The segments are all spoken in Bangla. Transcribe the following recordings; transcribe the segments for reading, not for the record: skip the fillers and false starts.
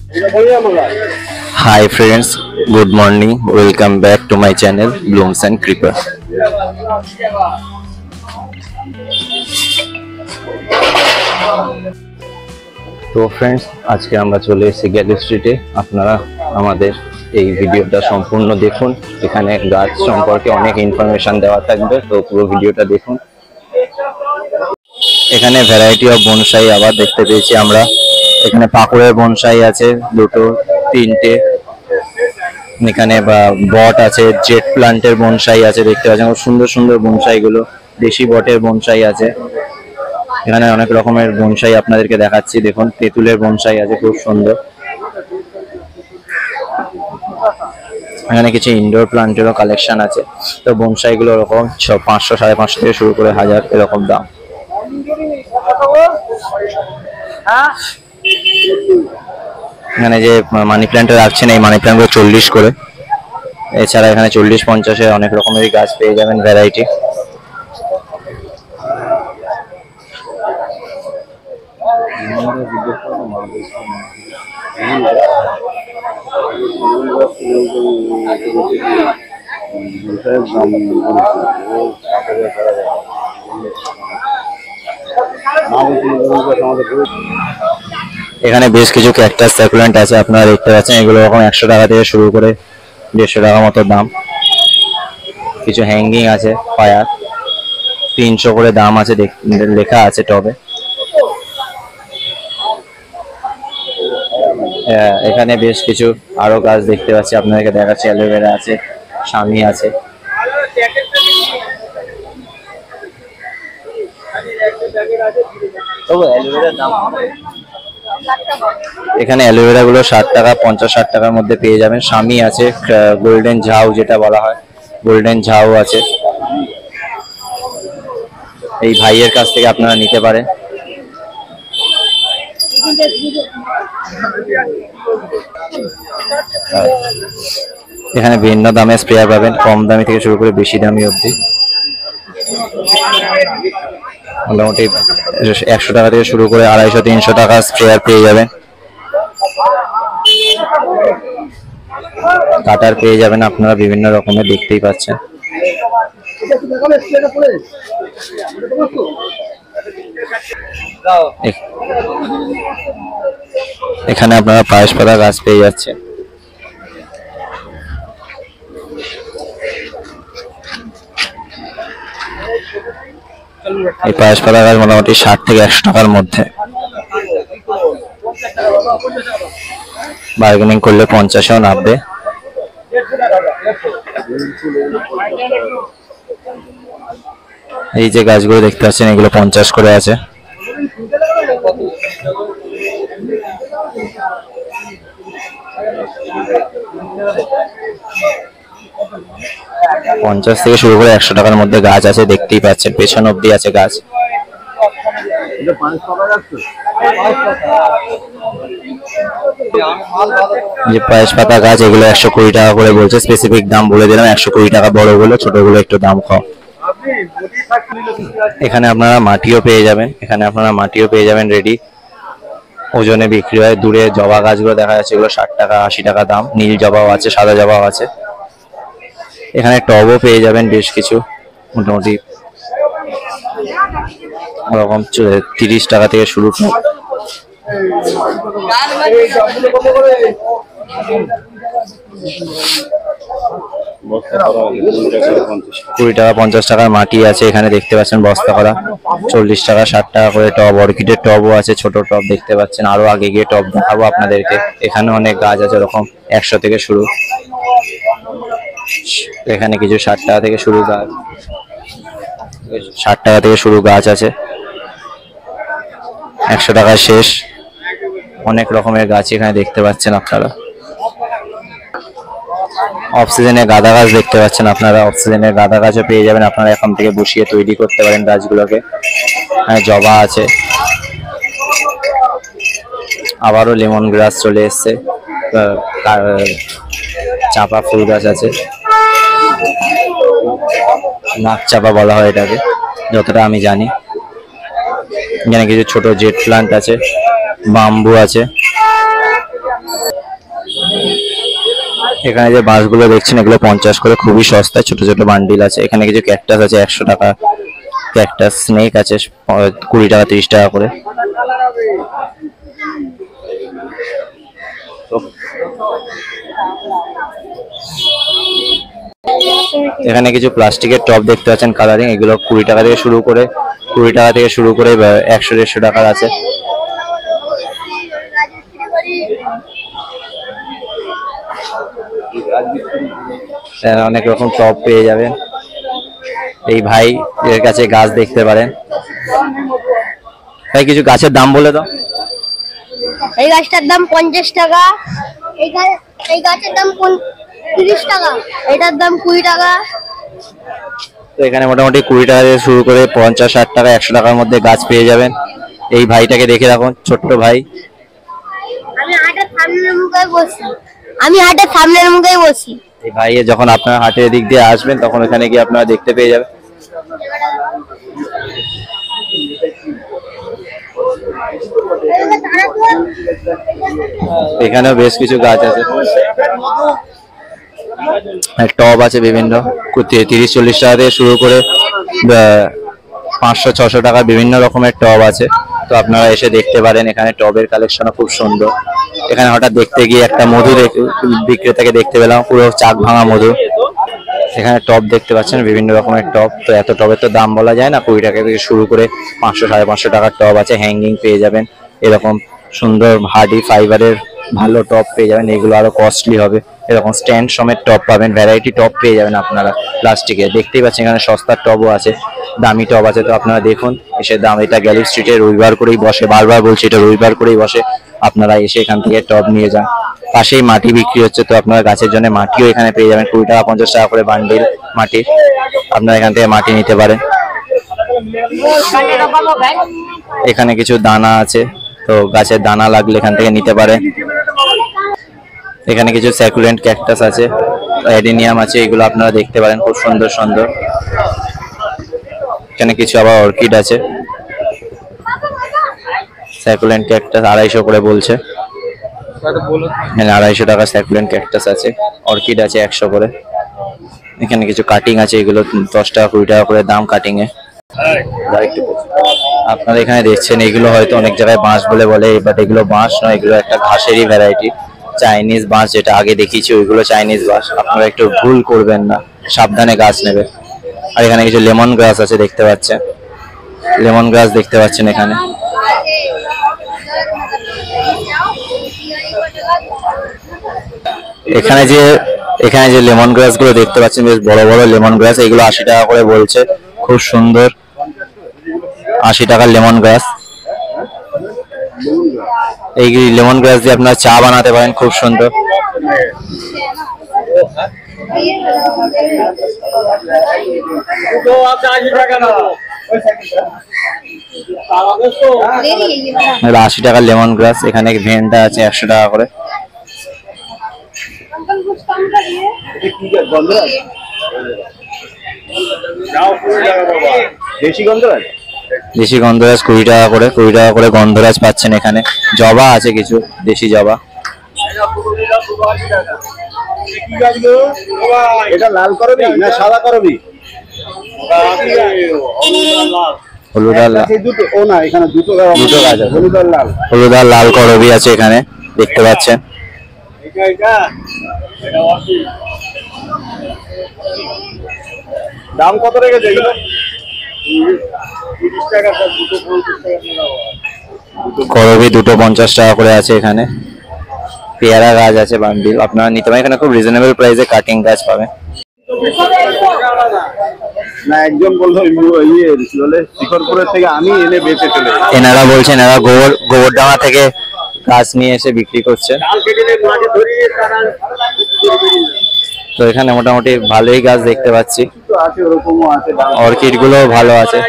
Hi friends, good morning. Welcome back to my channel Blooms and Creeper. তো ফ্রেন্ডস, আজকে আমরা চলে এসেছি গ্যালি স্ট্রিটে। আপনারা আমাদের এই ভিডিওটা সম্পূর্ণ দেখুন। এখানে গাছ সম্পর্কে অনেক ইনফরমেশন দেওয়া থাকবে, তো পুরো ভিডিওটা দেখুন। এখানে ভ্যারাইটি অফ বনসাই আবার দেখতে পেয়েছি আমরা। এখানে পাকুড়ের বনসাই আছে দুটো তিনটে, এখানে বট আছে, জেট প্লান্টের বনসাই আছে দেখতে পাচ্ছেন। খুব সুন্দর সুন্দর বনসাই গুলো, দেশি বটের বনসাই আছে। এখানে অনেক রকমের বনসাই আপনাদেরকে দেখাচ্ছি। দেখুন, তেঁতুলের বনসাই আছে খুব সুন্দর। এখানে কিছু ইনডোর প্লান্টেরও কালেকশন আছে। তো বনসাই গুলো ওরকম 500 550 থেকে শুরু করে 1000 এরকম দাম। এখানে যে মানি প্ল্যান্ট রাখছেন, এই মানি প্ল্যান্ট গুলো 40 করে। এছাড়া এখানে 40-50-এ অনেক রকমের গাছ পেয়ে যাবেন, ভ্যারাইটি। এখানে বেশ কিছু ক্যাকটাস সাকুলেন্ট আছে, আপনারা দেখতে পাচ্ছেন। এগুলো রকম 100 টাকা থেকে শুরু করে 150 টাকা মতো দাম। কিছু হ্যাঙ্গিং আছে, ফায়ার 300 করে দাম আছে, লেখা আছে টবে। এখানে বেশ কিছু আরো গাছ দেখতে পাচ্ছি, আপনাদেরকে দেখাচ্ছি। অ্যালোভেরা আছে, শামি আছে। এখানে অ্যালোভেরা গুলো 60 টাকা 50-60 টাকার মধ্যে পেয়ে যাবেন। শামি আছে, গোল্ডেন ঝাউ যেটা বলা হয়, গোল্ডেন ঝাউ আছে। এই ভাইয়ের কাছ থেকে আপনারা নিতে পারেন। এখানে ভিন্ন দামে স্প্রেয়ার পাবেন, কম দামি থেকে শুরু করে বেশি দামি অবধি। মোটামুটি 100 টাকা থেকে শুরু করে 250-300 টাকা স্প্রেয়ার পেয়ে যাবেন। কাটার পেয়ে যাবেন আপনারা বিভিন্ন রকমের, দেখতেই পাচ্ছেন। এখানে আপনারা পায়েস পাতা গাছ পেয়ে যাচ্ছে। এই পায়েস পাতা গাছ মোটামুটি 60 থেকে 100 টাকার মধ্যে। বার্গেনিং করলে 50-এও নামবে। এই যে গাছগুলো দেখতে পাচ্ছেন, এগুলো 50 করে আছে। পঞ্চাশ থেকে শুরু করে 100 টাকার মধ্যে গাছ আছে, দেখতেই পাচ্ছেন। পেছন অব্দি আছে গাছ। যে পায়েস পাতা গাছ, এগুলো 120 টাকা করে বলছে। স্পেসিফিক দাম বলে দিলাম, 120 টাকা বড়গুলো, ছোটগুলো একটু দাম কম। এখানে আপনারা মাটিও পেয়ে যাবেন, রেডি ওজনে বিক্রি হয়। দূরে জবা গাছগুলো দেখা যাচ্ছে, এগুলো 60 টাকা 80 টাকা দাম। নীল জবাও আছে, সাদা জবাও আছে। এখানে টবও পেয়ে যাবেন বেশ কিছু, মোটামুটি ওরকম 30 টাকা থেকে শুরু। 20 টাকা 50 টাকার মাটি আছে এখানে, দেখতে পাচ্ছেন বস্তা করা। 40 টাকা 60 টাকা করে টব। অর্কিডের টবও আছে, ছোট টব দেখতে পাচ্ছেন। আরো আগে গিয়ে টব দেখাবো আপনাদেরকে। এখানে অনেক গাছ আছে, ওরকম 100 থেকে শুরু। এখানে কিছু 60 টাকা থেকে শুরু গাছ, 60 টাকা থেকে শুরু গাছ আছে। 100 টাকায় শেষ। অনেক রকমের গাছ এখানে দেখতে পাচ্ছেন আপনারা। অফ সিজনে গাঁদা গাছ দেখতে পাচ্ছেন আপনারা। অফ সিজনে গাঁদা গাছও পেয়ে যাবেন, আপনারা এখন থেকে বসিয়ে তৈরি করতে পারেন গাছগুলোকে। জবা আছে, আবারও লেমন গ্রাস চলে এসছে। চাপা ফুল গাছ আছে, নাক চাপা বলা হয় এটাকে, যতটা আমি জানি। এখানে কিছু ছোট জেট প্লান্ট আছে, বাম্বু আছে। এখানে যে বাঁশগুলো দেখছেন এগুলো 50 করে, খুবই সস্তা, ছোট ছোট বান্ডিল আছে। এখানে কিছু ক্যাকটাস আছে 100 টাকা, ক্যাকটাস স্নেক আছে 20 টাকা 30 টাকা করে। এখানে কিছু প্লাস্টিকের টব দেখতে পাচ্ছেন কালারিং, এগুলো 20 টাকা থেকে শুরু করে 100-150 টাকার আছে। অনেক রকম টব পেয়ে যাবেন। এই ভাই এর কাছে গাছ দেখতে পারেন। ভাই কিছু গাছের দাম বলে দাও। এই গাছটার দাম 50 টাকা, এই গাছের দাম 30 টাকা, এটার দাম 20 টাকা। তো এখানে মোটামুটি 20 টাকা থেকে শুরু করে 50-60 টাকা 100 টাকার মধ্যে গাছ পেয়ে যাবেন। এই ভাইটাকে দেখে রাখুন, ছোট্ট ভাই। আমি হাটের সামনের মুখে বসি। এই ভাই যখন আপনার হাটের দিক দিয়ে আসবেন তখন এখানে গিয়ে আপনারা দেখতে পেয়ে যাবেন। এখানেও বেশ কিছু গাছ আছে, টব আছে বিভিন্ন 30-40 টাকা থেকে শুরু করে 500-600 টাকা বিভিন্ন রকমের টব আছে। তো আপনারা এসে দেখতে পারেন, এখানে টবের কালেকশনও খুব সুন্দর। এখানে হঠাৎ দেখতে গিয়ে একটা মধু বিক্রেতাকে দেখতে পেলাম, পুরো চাক ভাঙা মধু। এখানে টব দেখতে পাচ্ছেন বিভিন্ন রকমের টব। তো এত টবের তো দাম বলা যায় না, 20 টাকা থেকে শুরু করে 500-550 টাকার টব আছে। হ্যাঙ্গিং পেয়ে যাবেন, এরকম সুন্দর হার্ডি ফাইবারের ভালো টপ পেয়ে যাবেন। এগুলো আরো কস্টলি হবে। এরকম স্ট্যান্ড সমেত টপ পাবেন, ভ্যারাইটি টপ পেয়ে যাবেন আপনারা প্লাস্টিকে। দেখতেই পাচ্ছেন এখানে সস্তার টবও আছে, দামি টব আছে। তো আপনারা দেখুন এসে দাম। এটা গ্যালি স্ট্রিটে রবিবার করেই বসে, বারবার বলছি এটা রবিবার করেই বসে। আপনারা এসে এখান থেকে টব নিয়ে যান। পাশেই মাটি বিক্রি হচ্ছে, তো আপনারা গাছের জন্য মাটিও এখানে পেয়ে যাবেন। 20 টাকা 50 টাকা করে বান্ডিল মাটি, আপনারা এখান থেকে মাটি নিতে পারেন। এখানে কিছু দানা আছে, তো গাছের দানা লাগলে এখান থেকে নিতে পারেন। এখানে কিছু স্যাকুলেন্ট ক্যাকটাস আছে, অ্যাডেনিয়াম আছে, এগুলো আপনারা দেখতে পারেন, খুব সুন্দর সুন্দর। এখানে কিছু আবার অর্কিড আছে, স্যাকুলেন্ট ক্যাকটাস 250 করে বলছে। এখানে 250 টাকা স্যাকুলেন্ট ক্যাকটাস আছে। অর্কিড আছে 100 করে। এখানে কিছু কাটিং আছে, এগুলো 10 টাকা 20 টাকা করে দাম কাটিং এ। আপনারা এখানে দেখছেন এগুলো হয়তো অনেক জায়গায় বাঁশ বলে, বাট এগুলো বাঁশ নয়, এগুলো একটা ঘাসেরই ভ্যারাইটি, চাইনিজ বাঁশ। যেটা আগে দেখিয়েছি ওইগুলো চাইনিজ বাঁশ। আপনারা একটু ভুল করবেন না, সাবধানে গাছ নেবে। আর এখানে কিছু লেমন গ্রাস আছে দেখতে পাচ্ছেন, লেমন গ্রাস দেখতে পাচ্ছেন এখানে। এখানে যে লেমন গ্রাস গুলো দেখতে পাচ্ছেন, বেশ বড় বড় লেমন গ্রাস, এগুলো 80 টাকা করে বলছে। খুব সুন্দর, 80 টাকার লেমন গ্রাস। এই লেমন গ্রাস দিয়ে আপনারা চা বানাতে পারেন, খুব সুন্দর। এটা 80 টাকার লেমন গ্রাস। এখানে ভেন্ডা আছে 100 টাকা করে। দেশি গন্ধরাজ 20 টাকা করে, 20 টাকা করে গন্ধরাজ পাচ্ছেন এখানে। জবা আছে কিছু, দেশি জবা। এটা লাল করবি না সাদা করবি? হলুদ আর লাল, দুটো। ও না, এখানে দুটো গাছ আছে, হলুদ আর লাল। হলুদ আর লাল করবি আছে এখানে, দেখতে পাচ্ছেন। দাম কত রেখেছে এগুলো? করবি দুটো 50 টাকা করে আছে এখানে। পেয়ারা গাছ আছে বান্ডিল, আপনারা নিতে পারেন। এখানে খুব রিজনেবল প্রাইসে কাটিং গাছ পাবেন। না, একজন বললো শিখরপুরের থেকে আমি এনে বেঁচে চলে। এনারা বলছেন এনারা গোবরডাঙ্গা থেকে গাছ নিয়ে এসে বিক্রি করছে। তো এখানে মোটামুটি ভালোই গাছ দেখতে পাচ্ছি, অর্কিড গুলো ভালো আছে।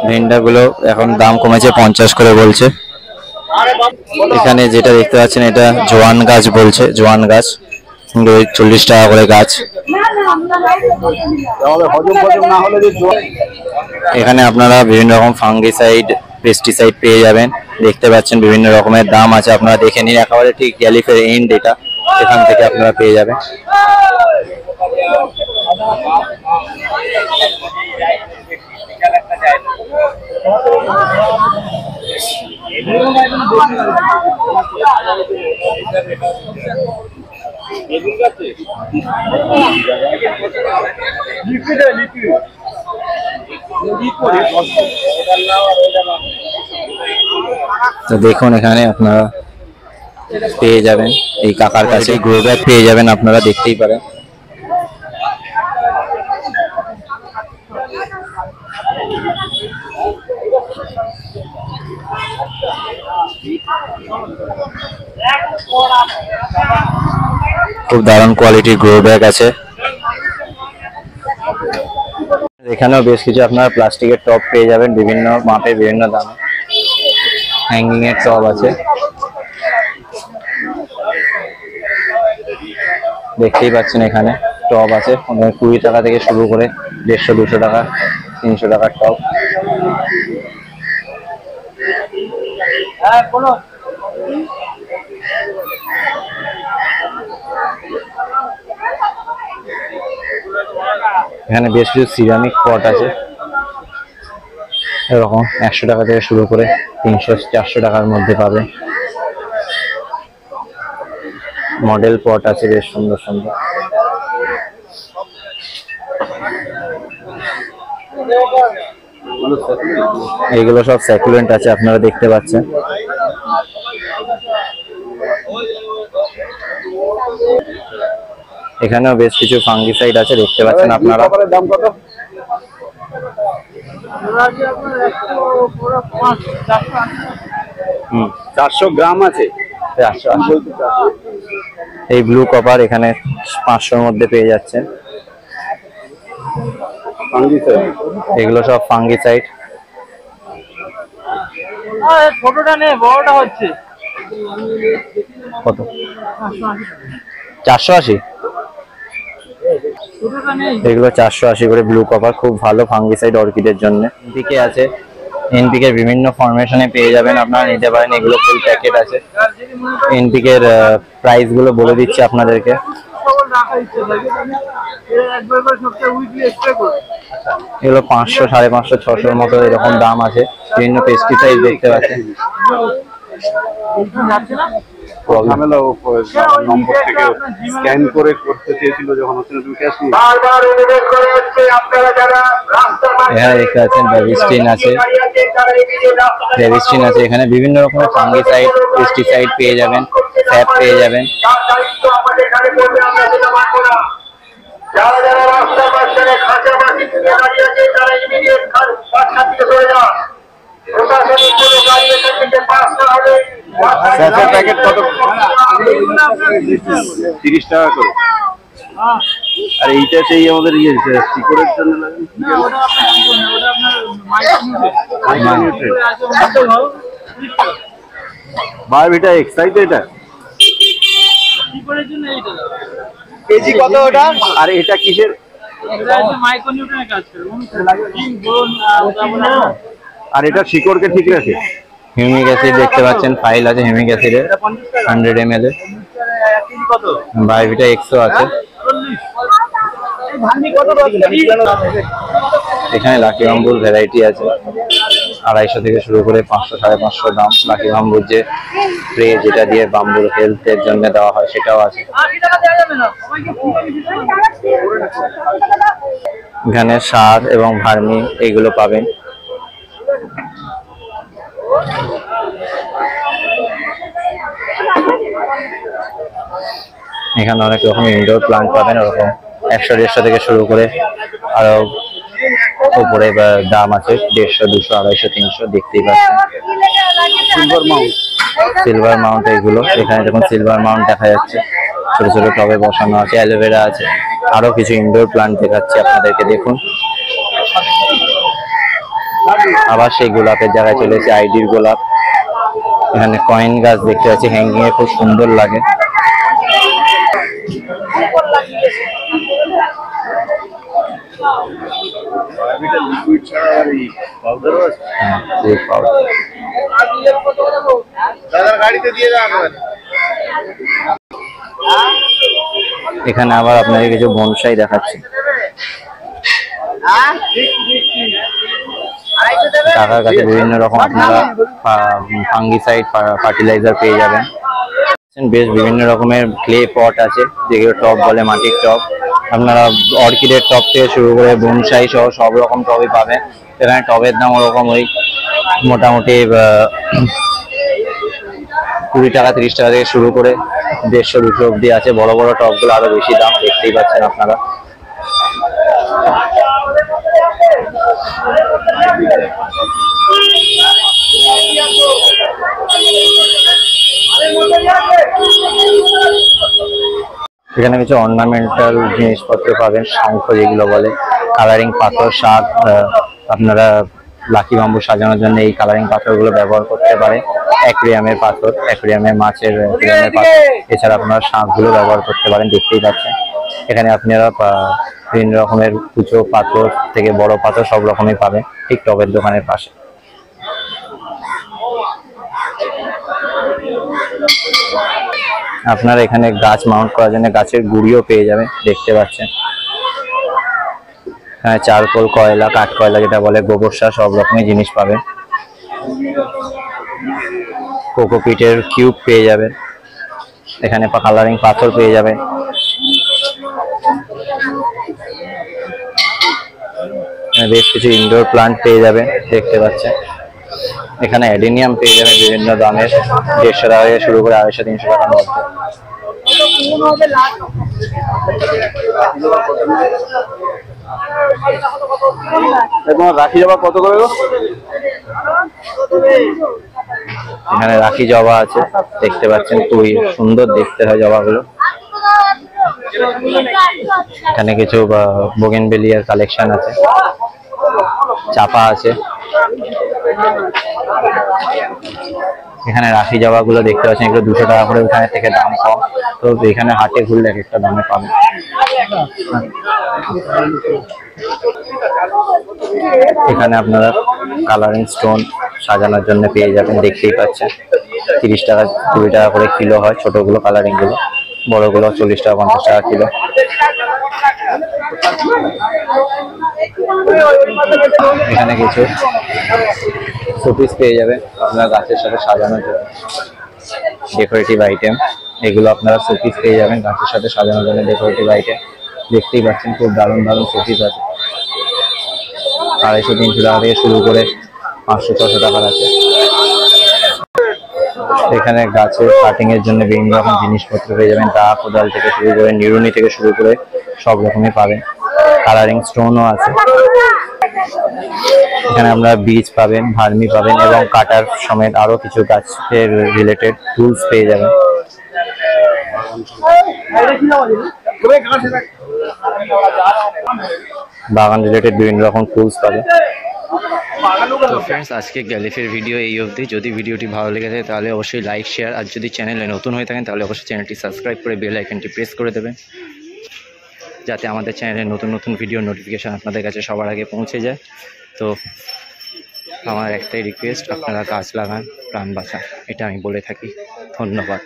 ভেন্ডা গুলো এখন দাম কমেছে, 50 করে বলছে। এখানে যেটা দেখতে পাচ্ছেন এটা জোয়ান গাছ বলছে, জোয়ান গাছ 40 টাকা করে গাছ। তাহলে হজম না হলে যে এখানে আপনারা বিভিন্ন রকম ফাঙ্গিসাইড, পেস্টিসাইড পেয়ে যাবেন। দেখতে পাচ্ছেন বিভিন্ন রকমের দাম আছে, আপনারা দেখে নিন। একেবারে ঠিক গ্যালিফের এন্ড এটা, এখান থেকে আপনারা পেয়ে যাবেন। তো দেখুন এখানে আপনারা পেয়ে যাবেন, এই কাকার কাছে গ্রো ব্যাগ পেয়ে যাবেন, আপনারা দেখতেই পারেন। খুব দারুণ কোয়ালিটির গ্রো ব্যাগ আছে। এখানেও বেশ কিছু আপনারা প্লাস্টিকের টব পেয়ে যাবেন, বিভিন্ন মাপে বিভিন্ন দামে। হ্যাঙ্গিং এর টব আছে, দেখতেই পাচ্ছেন এখানে টব আছে 20 টাকা থেকে শুরু করে 150-200 টাকা, 300 টাকার টব। এখানে বেশ কিছু সিরামিক পট আছে, এরকম 100 টাকা থেকে শুরু করে 300-400 টাকার মধ্যে পাবে। মডেল পট আছে বেশ সুন্দর সুন্দর। এইগুলো সব স্যাকুলেন্ট আছে, আপনারা দেখতে পাচ্ছেন। এখানেও বেশ কিছু ফাঙ্গিসাইড আছে, দেখতে পাচ্ছেন আপনারা। দাম কত? 400 গ্রাম আছে। এই ব্লু কপার এখানে 500-র মধ্যে পেয়ে যাচ্ছেন। এগুলো সব ফাঙ্গিসাইড। ছোটটা নেই, বড়টা হচ্ছে কত? 480। এগুলো 480 করে ব্লু কপার, খুব ভালো ফাঙ্গিসাইড অর্কিডের জন্য। এনপিকে আছে, এনপিকে বিভিন্ন ফরমেশনে পেয়ে যাবেন, আপনারা নিতে পারেন। এগুলো ফুল প্যাকেট আছে। এনপিকে এর প্রাইস গুলো বলে দিচ্ছি আপনাদেরকে। এগুলো 500, 550, 600-র মতো এরকম দাম আছে। বিভিন্ন পেস্টিসাইড দেখতে পাচ্ছেন। নম্বর থেকে স্ক্যান করে করতে চেয়েছিল যখন হচ্ছে তুমি ক্যাশ নিয়ে। এখানে দেখতে পাচ্ছেন ভেরিস্টিন আছে, ভেরিস্টিন আছে। এখানে বিভিন্ন রকমের ফাঙ্গিসাইড, পেস্টিসাইড পেয়ে যাবেন, স্যাপ পেয়ে যাবেন। প্যাকেট কত? 30 টাকা করে। আর এইটা সেই আমাদের ইয়ে শিকড়ের জন্য লাগে। বায়োভিটা এক্স, তাই তো? এটা কেজি কত ওটা? আর এটা কিসের? আর এটা শিকড়কে ঠিক রাখে। হিউমিক অ্যাসিড দেখতে পাচ্ছেন, ফাইল আছে হিউমিক অ্যাসিডের 100 ml এর। বায়োভিটা এক্সও আছে। এখানে লাকি বাম্বুর ভ্যারাইটি আছে, 250 থেকে শুরু করে 500, 550 দাম। লাকি বাম্বুর যে স্প্রে, যেটা দিয়ে বাম্বুর হেলথের জন্য দেওয়া হয়, সেটাও আছে। এখানে সার এবং ভার্মি এইগুলো পাবেন। এখানে অনেক রকম ইনডোর প্লান্ট পাবেন, ওরকম 100-150 থেকে শুরু করে আরো উপরে দাম আছে 150, 200, 250, 300 দেখতেই পাচ্ছেন। সিলভার মাউন্ট এগুলো। এখানে দেখুন সিলভার মাউন্ট দেখা যাচ্ছে, ছোট ছোট টবে বসানো আছে। অ্যালোভেরা আছে, আরো কিছু ইনডোর প্লান্ট দেখাচ্ছি আপনাদেরকে, দেখুন। আবার সেই গোলাপের জায়গায় চলে এসেছে, আইডির গোলাপ। এখানে কয়েন গাছ দেখতে পাচ্ছি, হ্যাঙ্গিং এ খুব সুন্দর লাগে। লিকুইড ছাড়া আর এই পাউডারও আছে। দুধ পাউডার। দাদার গাড়িতে দিয়ে যান। এখানে আবার আপনাকে কিছু বনসাই দেখাচ্ছি। কাকার কাছে বিভিন্ন রকম আপনারা ফাঙ্গিসাইড ফার্টিলাইজার পেয়ে যাবেন। বেশ বিভিন্ন রকমের ক্লে পট আছে, যেগুলো টব বলে, মাটির টব। আপনারা অর্কিডের টব থেকে শুরু করে বনসাই সহ সব রকম টবই পাবেন। এখানে টবের দাম ওরকম ওই মোটামুটি 20 টাকা 30 টাকা থেকে শুরু করে 150-200 অব্দি আছে। বড় বড় টবগুলো আরো বেশি দাম, দেখতেই পাচ্ছেন আপনারা। এখানে কিছু অর্নামেন্টাল জিনিসপত্র পাবেন, শঙ্খ যেগুলো বলে, কালারিং পাথর, শাক। আপনারা লাকি বাম্বু সাজানোর জন্য এই কালারিং পাথরগুলো ব্যবহার করতে পারেন। অ্যাকুয়ারিয়ামের পাথর, অ্যাকুয়ারিয়ামের মাছের অ্যাকুয়ারিয়ামের পাথর, এছাড়া আপনারা শাকগুলো ব্যবহার করতে পারেন, দেখতেই পাচ্ছেন। এখানে আপনারা বিভিন্ন রকমের কুচো পাথর থেকে বড় পাথর সব রকমই পাবেন, ঠিক টবের দোকানের পাশে। আপনারা এখানে গাছ মাউন্ট করার জন্য গাছের গুঁড়িও পেয়ে যাবেন, দেখতে পাচ্ছেন। হ্যাঁ, চারকোল, কয়লা, কাঠ কয়লা যেটা বলে, গোবর সার, সব রকমের জিনিস পাবেন। কোকোপিটের কিউব পেয়ে যাবেন, এখানে কালারিং পাথর পেয়ে যাবেন। বেশ কিছু ইনডোর প্লান্ট পেয়ে যাবেন, দেখতে পাচ্ছেন। এখানে অ্যাডেনিয়াম পেয়ে যাবেন বিভিন্ন দামের, 150 টাকা থেকে শুরু করে 250-300 টাকার মধ্যে। রাখি জবা কত করে গো? এখানে রাখি জবা আছে, দেখতে পাচ্ছেন, খুবই সুন্দর দেখতে হয় জবাগুলো। এখানে কিছু বোগেনভেলিয়ার কালেকশন আছে, চাপা আছে। এখানে রাখি জবাগুলো দেখতে পাচ্ছেন, এগুলো 200 টাকা করে, ওখানে থেকে দাম কম। তো এখানে হাটে ঘুরলে এক একটা দামে পাবেন। এখানে আপনারা কালারিং স্টোন সাজানোর জন্য পেয়ে যাবেন, দেখতেই পাচ্ছেন। 30 টাকা 20 টাকা করে কিলো হয় ছোটগুলো কালারিং গুলো, বড়গুলো 40 টাকা 50 টাকা কিলো। এখানে কিছু শোপিস পেয়ে যাবেন আপনারা গাছের সাথে সাজানোর জন্য, ডেকোরেটিভ আইটেম। এগুলো আপনারা শোপিস পেয়ে যাবেন গাছের সাথে সাজানোর জন্য, ডেকোরেটিভ আইটেম। দেখতেই পাচ্ছেন খুব দারুণ দারুণ শোপিস আছে, 250-300 টাকা থেকে শুরু করে 500-600 টাকার আছে। এখানে গাছের কাটিং এর জন্য বিভিন্ন রকম জিনিসপত্র পেয়ে যাবেন, দা, কোদাল থেকে শুরু করে, নিরুনি থেকে শুরু করে সব রকমই পাবেন। কালারিং স্টোনও আছে। এখানে আমরা বীজ পাবেন, ভার্মি পাবেন এবং কাটার সমেত আরো কিছু গাছের রিলেটেড টুলস পেয়ে যাবেন। বাগান রিলেটেড বিভিন্ন রকম টুলস পাবেন। তো ফ্রেন্ডস, আজকে গ্যালিফের ভিডিও এই অবধি। যদি ভিডিওটি ভালো লেগে থাকে তাহলে অবশ্যই লাইক, শেয়ার, আর যদি চ্যানেলে নতুন হয়ে থাকেন তাহলে অবশ্যই চ্যানেলটি সাবস্ক্রাইব করে বেল আইকনটি প্রেস করে দেবেন, যাতে আমাদের চ্যানেলে নতুন নতুন ভিডিও নোটিফিকেশান আপনাদের কাছে সবার আগে পৌঁছে যায়। তো আমার একটাই রিকোয়েস্ট, আপনারা গাছ লাগান, প্রাণ বাঁচান, এটা আমি বলে থাকি। ধন্যবাদ।